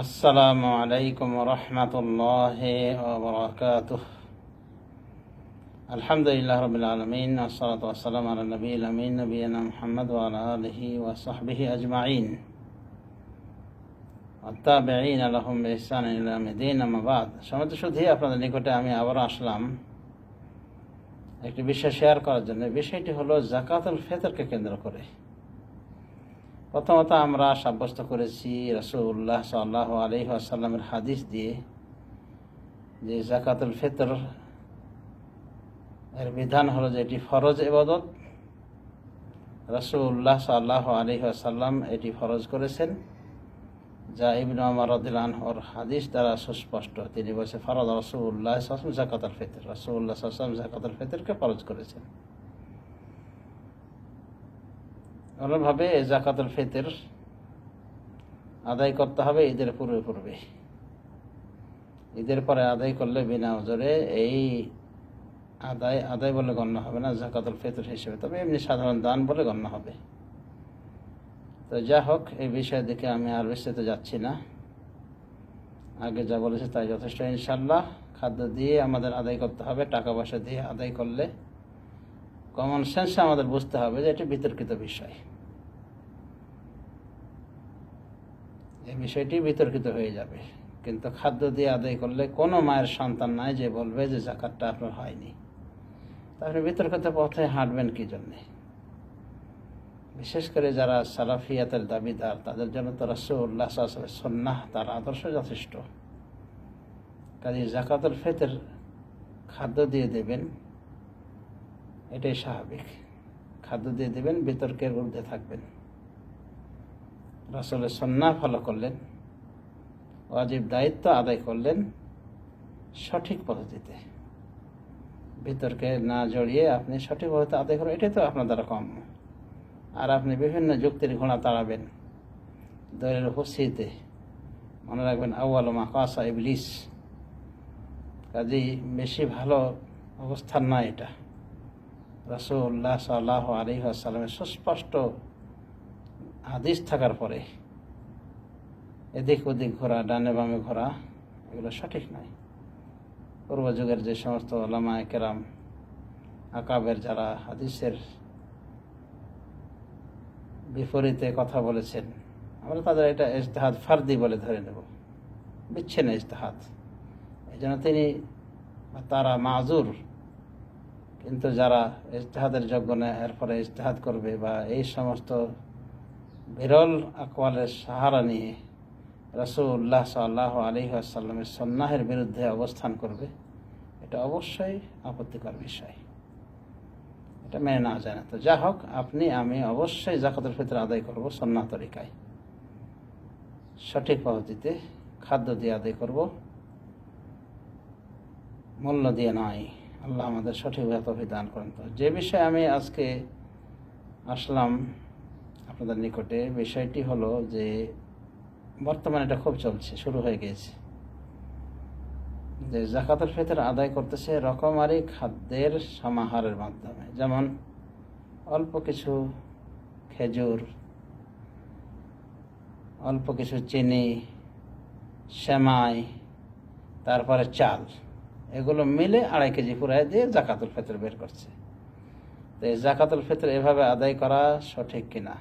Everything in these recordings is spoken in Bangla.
আসসালামু আলাইকুম রহমতুল্লাহি ওয়া বারাকাতুহু। আলহামদুলিল্লাহ রাব্বিল আলামিন, ওয়াসসালাতু ওয়াসসালামু আলা নবিয়িল আমিন নবিয়িনা মুহাম্মদ ওয়া আলা আলিহি ওয়া সাহবিহি আজমাইন ওয়াত্তাবিঈনা লাহুম বিইহসানিন ইলা ইয়াউমিদ্দিন, আম্মা বা'দ। সম্মানিত সুধী, আপনাদের নিকটে আমি আবার আসলাম একটি বিষয় শেয়ার করার জন্য। বিষয়টি হলো যাকাতুল ফিতরকে কেন্দ্র করে। প্রথমত আমরা সাব্যস্ত করেছি রাসূলুল্লাহ সাল্লাল্লাহু আলাইহি ওয়াসাল্লামের হাদিস দিয়ে যে যাকাতুল ফিতর এর বিধান হলো যে এটি ফরজ ইবাদত। রাসূলুল্লাহ সাল্লাল্লাহু আলাইহি ওয়াসাল্লাম এটি ফরজ করেছেন, যা ইবনে ওমর রাদিয়াল্লাহু আনহুর হাদিস দ্বারা সুস্পষ্ট। তিনি বলেছেন, ফরজ রাসূলুল্লাহ সাল্লাল্লাহু আলাইহি ওয়াসাল্লাম যাকাতুল ফিতর। রাসূলুল্লাহ সাল্লাল্লাহু আলাইহি ওয়াসাল্লাম যাকাতুল ফিতরকে ফরজ করেছেন। অন্যভাবে যাকাতুল ফিতর আদায় করতে হবে ঈদের পূর্বে। ঈদের পরে আদায় করলে বিনা ওজরে এই আদায় বলে গণ্য হবে না যাকাতুল ফিতর হিসেবে, তবে এমনি সাধারণ দান বলে গণ্য হবে। তো যা হোক, এই বিষয়ের দিকে আমি আর বিস্তারিত যাচ্ছি না। আগে যা বলেছে তাই যথেষ্ট ইনশাল্লাহ। খাদ্য দিয়ে আমাদের আদায় করতে হবে, টাকা পয়সা দিয়ে আদায় করলে কমন সেন্সে আমাদের বুঝতে হবে যে এটি বিতর্কিত বিষয়। এই বিষয়টি বিতর্কিত হয়ে যাবে, কিন্তু খাদ্য দিয়ে আদায় করলে কোনো মায়ের সন্তান নাই যে বলবে যে যাকাতটা আপনার হয়নি। তাহলে বিতর্কিত পথে হাঁটবেন কি জন্যে? বিশেষ করে যারা সালাফিয়াতের দাবিদার, তাদের জন্য তো রাসূলুল্লাহ সাল্লাল্লাহু আলাইহি ওয়াসাল্লামের সুন্নাহ, তার আদর্শ যথেষ্ট। কাজে যাকাতুল ফিতর খাদ্য দিয়ে দেবেন, এটাই স্বাভাবিক। খাদ্য দিয়ে দেবেন, বিতর্কের ঊর্ধ্বে থাকবেন। রাসূলের সুন্নাহ ফলো করলেন, ওয়াজিব দায়িত্ব আদায় করলেন সঠিক পদ্ধতিতে। বিতর্কে না জড়িয়ে আপনি সঠিক পদ্ধতিতে আদায় করেন, এটাই তো আপনার দ্বারা কম। আর আপনি বিভিন্ন যুক্তির ঘোড়া তাড়াবেন দলের উপস্থিতিতে। মনে রাখবেন, আউয়ালু মা কাসা ইবলিস। কাজেই বেশি ভালো অবস্থান নয় এটা। রাসূলুল্লাহ সাল্লাল্লাহু আলাইহি ওয়াসাল্লামের সুস্পষ্ট হাদিস থাকার পরে এদিক ওদিক ঘোরা, ডানে বামে ঘোরা, এগুলো সঠিক নয়। পূর্ব যুগের যে সমস্ত উলামায়ে কেরাম, আকাবের, যারা হাদিসের বিপরীতে কথা বলেছেন, আমরা তাদের এটা ইজতিহাদ ফারদি বলে ধরে নেব, বিচ্ছিন্ন ইজতিহাদ। এই জন্য তারা মাযুর। কিন্তু যারা ইজতিহাদের যোগ্য না, এরপরে ইজতিহাদ করবে বা এই সমস্ত বিরল আকওয়ালের সাহারা নিয়ে রাসূলুল্লাহ সাল্লাল্লাহু আলাইহি ওয়াসাল্লামের সুন্নাহের বিরুদ্ধে অবস্থান করবে, এটা অবশ্যই আপত্তিকর বিষয়। এটা মেনে নেওয়া যায় না। তো যা হোক, আমি অবশ্যই যাকাতুল ফিতর আদায় করব সুন্নাহ তরিকায়, সঠিক পদ্ধতিতে খাদ্য দিয়ে আদায় করব, মূল্য দিয়ে নয়। আল্লাহ আমাদের সঠিকভাবে তৌফিক দান করেন। তো যে বিষয়ে আমি আজকে আসলাম আপনাদের নিকটে, বিষয়টি হলো যে বর্তমানে এটা খুব চলছে, শুরু হয়ে গিয়েছে যে যাকাতুল ফিতর আদায় করতেছে রকমারি খাদ্যের সমাহারের মাধ্যমে। যেমন অল্প কিছু খেজুর, অল্প কিছু চিনি, সেমাই, তারপরে চাল, এগুলো মিলে 2.5 কেজি পুরাই দিয়ে যাকাতুল ফিতর বের করছে। তো এই যাকাতুল ফিতর এভাবে আদায় করা সঠিক কিনা?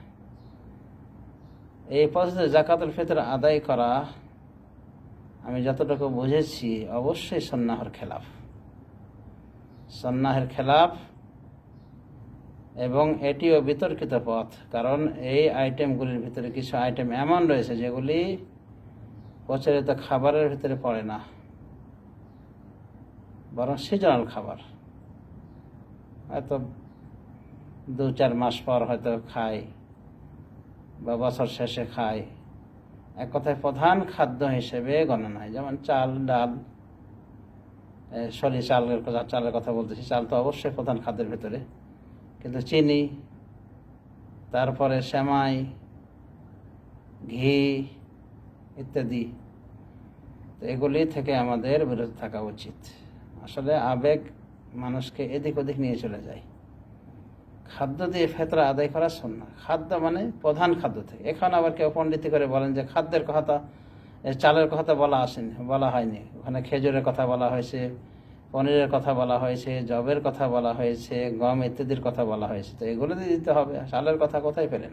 এই পদ্ধতিতে যাকাতুল ফিতর আদায় করা, আমি যতটুকু বুঝেছি, অবশ্যই সুন্নাহর খেলাফ। সুন্নাহের খেলাফ, এবং এটিও বিতর্কিত পথ। কারণ এই আইটেমগুলির ভিতরে কিছু আইটেম এমন রয়েছে যেগুলি প্রচলিত খাবারের ভিতরে পড়ে না, বরং সিজনাল খাবার। হয়তো 2-4 মাস পর হয়তো খায় বা বছর শেষে খায়। এক কথায় প্রধান খাদ্য হিসেবে গণনা হয়। যেমন চাল, ডাল, চালের কথা বলতেছি, চাল তো অবশ্যই প্রধান খাদ্যের ভেতরে, কিন্তু চিনি, তারপরে সেমাই, ঘি ইত্যাদি, তো এগুলি থেকে আমাদের বিরত থাকা উচিত। আসলে আবেগ মানুষকে এদিক ওদিক নিয়ে চলে যায়। খাদ্য দিয়ে ফিতর আদায় করা সুন্নাহ। খাদ্য মানে প্রধান খাদ্য থেকে। এখন আবার কেউ পণ্ডিতি করে বলেন যে খাদ্যের কথা চালের কথা বলা হয়নি, ওখানে খেজুরের কথা বলা হয়েছে, পনিরের কথা বলা হয়েছে, জবের কথা বলা হয়েছে, গম ইত্যাদির কথা বলা হয়েছে। তো এগুলো দিয়ে দিতে হবে। চালের কথা কোথায় পেলেন?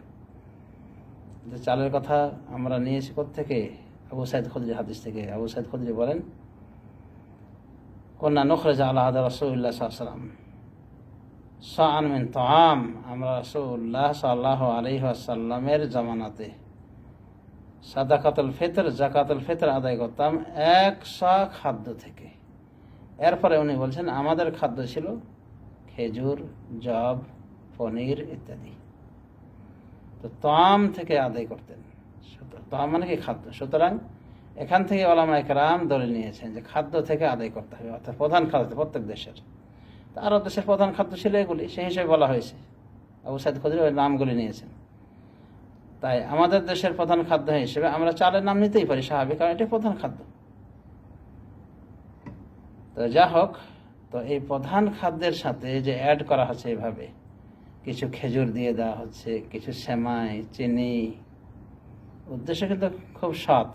চালের কথা আমরা নিয়েছি কোত্থেকে? আবু সাইদ খুদরি হাদিস থেকে। আবু সাইদ খুদরি বলেন, কুন্না নুখরিজু আলা আহদি রাসূলিল্লাহ সাল্লাল্লাহু আলাইহি ওয়াসাল্লাম সাআন মিন তাআম, আমরা রাসূলুল্লাহ সাল্লাল্লাহু আলাইহি ওয়াসাল্লামের জামানাতে সাদাকাতুল ফিতর, যাকাতুল ফিতর আদায় করতাম 100 খাদ্য থেকে। এরপরে উনি বলছেন আমাদের খাদ্য ছিল খেজুর, জব, পনির ইত্যাদি। তো তাম থেকে আদায় করতেন। তাম মানে কি? খাদ্য। সুতরাং এখান থেকে উলামায়ে কেরাম দলিল নিয়েছেন যে খাদ্য থেকে আদায় করতে হবে, অর্থাৎ প্রধান খাদ্য প্রত্যেক দেশের। তো আরব দেশের প্রধান খাদ্য ছিল এগুলি, সেই হিসেবে বলা হয়েছে। আবু সাইদ খুদরি ওই নামগুলি নিয়েছেন। তাই আমাদের দেশের প্রধান খাদ্য হিসেবে আমরা চালের নাম নিতেই পারি, স্বাভাবিক, কারণ এটাই প্রধান খাদ্য। তো যা হোক, তো এই প্রধান খাদ্যের সাথে যে অ্যাড করা হচ্ছে এভাবে, কিছু খেজুর দিয়ে দেওয়া হচ্ছে, কিছু সেমাই, চিনি, উদ্দেশ্য কিন্তু খুব সৎ,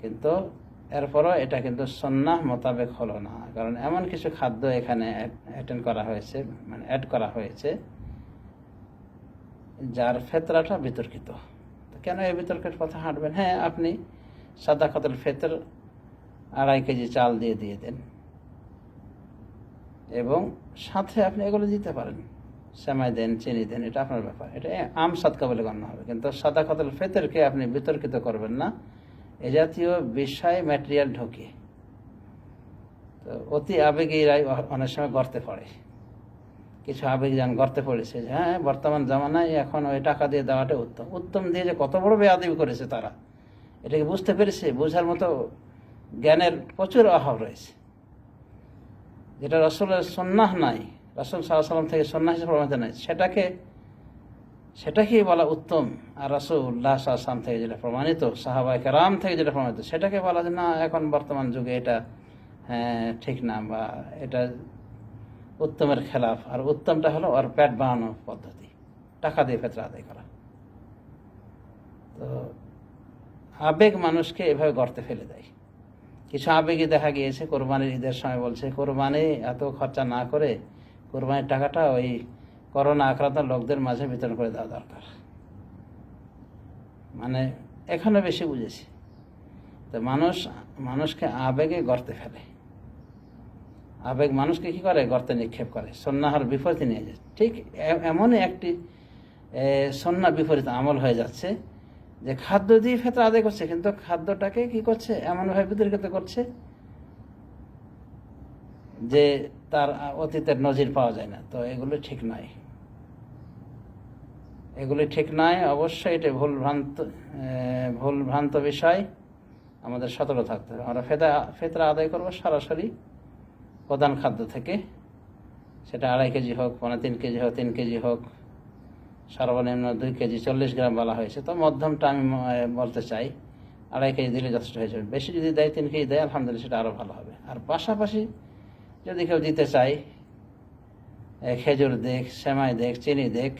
কিন্তু এরপরও এটা কিন্তু সুন্নাহ মোতাবেক হলো না। কারণ এমন কিছু খাদ্য এখানে অ্যাড করা হয়েছে যার ফেতরাটা বিতর্কিত। তো কেন এই বিতর্কের কথা হাঁটবেন? হ্যাঁ, আপনি সাদাকাতুল ফিতর 2.5 কেজি চাল দিয়ে দেন, এবং সাথে আপনি এগুলো দিতে পারেন, সেমাই দেন, চিনি দেন, এটা আপনার ব্যাপার, এটা আম সাদকা বলে গণ্য হবে। কিন্তু সাদাকাতুল ফিতরকে আপনি বিতর্কিত করবেন না এ জাতীয় বিষয় ম্যাটেরিয়াল ঢুকিয়ে। তো অতি আবেগীরাই অনেক সময় গর্তে পড়ে। কিছু আবেগ যান গর্তে পড়েছে যে হ্যাঁ, বর্তমান জামানায় এখন ওই টাকা দিয়ে দেওয়াটা উত্তম দিয়ে যে কত বড় বেয়াদবি করেছে তারা, এটাকে বুঝতে পেরেছে। বোঝার মতো জ্ঞানের প্রচুর অভাব রয়েছে। যেটা রাসূলের সুন্নাহ নাই, রাসূল সাল্লাল্লাহু আলাইহি ওয়াসাল্লাম থেকে সুন্নাহ হিসেবে প্রমাণিত নাই, সেটাকেই বলা উত্তম। আর রাসূলুল্লাহ সাল্লাল্লাহু আলাইহি ওয়াসাল্লাম থেকে যেটা প্রমাণিত, সাহাবায়ে কেরাম থেকে যেটা প্রমাণিত, সেটাকে বলা যে না, এখন বর্তমান যুগে এটা ঠিক না, বা এটা উত্তমের খেলাফ। আর উত্তমটা হলো ওর পেট বানানোর পদ্ধতি, টাকা দিয়ে ফিতরা আদায় করা। তো আবেগ মানুষকে এভাবে গর্তে ফেলে দেয়। কিছু আবেগী দেখা গিয়েছে কোরবানির ঈদের সময় বলছে কোরবানি এত খরচা না করে কোরবানির টাকাটা ওই করোনা আক্রান্ত লোকদের মাঝে বিতরণ করে দেওয়া দরকার। মানে এখানে বেশি বুঝেছি। তো মানুষকে আবেগে গর্তে ফেলে। আবেগ মানুষকে কি করে? গর্তে নিক্ষেপ করে, সুন্নাহর বিপরীতে নিয়ে যায়। ঠিক এমনই একটি সুন্নাহ বিপরীত আমল হয়ে যাচ্ছে যে খাদ্য দিয়ে ফিতরা আদায় করছে, কিন্তু খাদ্যটাকে কি করছে? এমনভাবে বিতর্কিত করছে যে তার অতীতের নজির পাওয়া যায় না। তো এগুলো ঠিক নয়, অবশ্যই এটা ভুলভ্রান্ত বিষয়। আমাদের সতর্ক থাকতে হবে। আমরা ফিতরা আদায় করবো সরাসরি প্রধান খাদ্য থেকে, সেটা 2.5 কেজি হোক, 3 কেজি হোক, 3 কেজি হোক, সর্বনিম্ন 2 কেজি 40 গ্রাম বলা হয়েছে। তো মধ্যমটা আমি বলতে চাই, 2.5 কেজি দিলে যথেষ্ট হয়ে যাবে। বেশি যদি দেয়, 3 কেজি দেয়, আলহামদুলিল্লাহ, সেটা আরও ভালো হবে। আর পাশাপাশি যদি কেউ দিতে চায়, খেজুর দেখ, সেমাই দেখ, চিনি দেখ,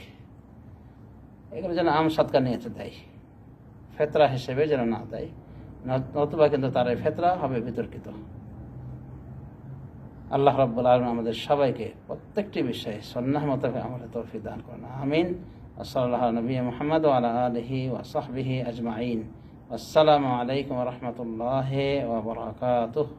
এগুলো যেন আম সাদকা নিয়েতে দেয়, ফিতরা হিসেবে যেন না দেয়, নতুবা কিন্তু তার এই ফিতরা হবে বিতর্কিত। আল্লাহ রাব্বুল আলামিন আমাদের সবাইকে প্রত্যেকটি বিষয়ে সুন্নাহ মোতাবেক আমলের তৌফিক দান করুন। আমিন। সাল্লাল্লাহু আলা নবিয়্যিনা মুহাম্মদ ওয়া আলা আলিহি ওয়া সাহবিহি আজমাইন। আসসালামু আলাইকুম ওয়া রাহমাতুল্লাহি ওয়া বারাকাতুহু।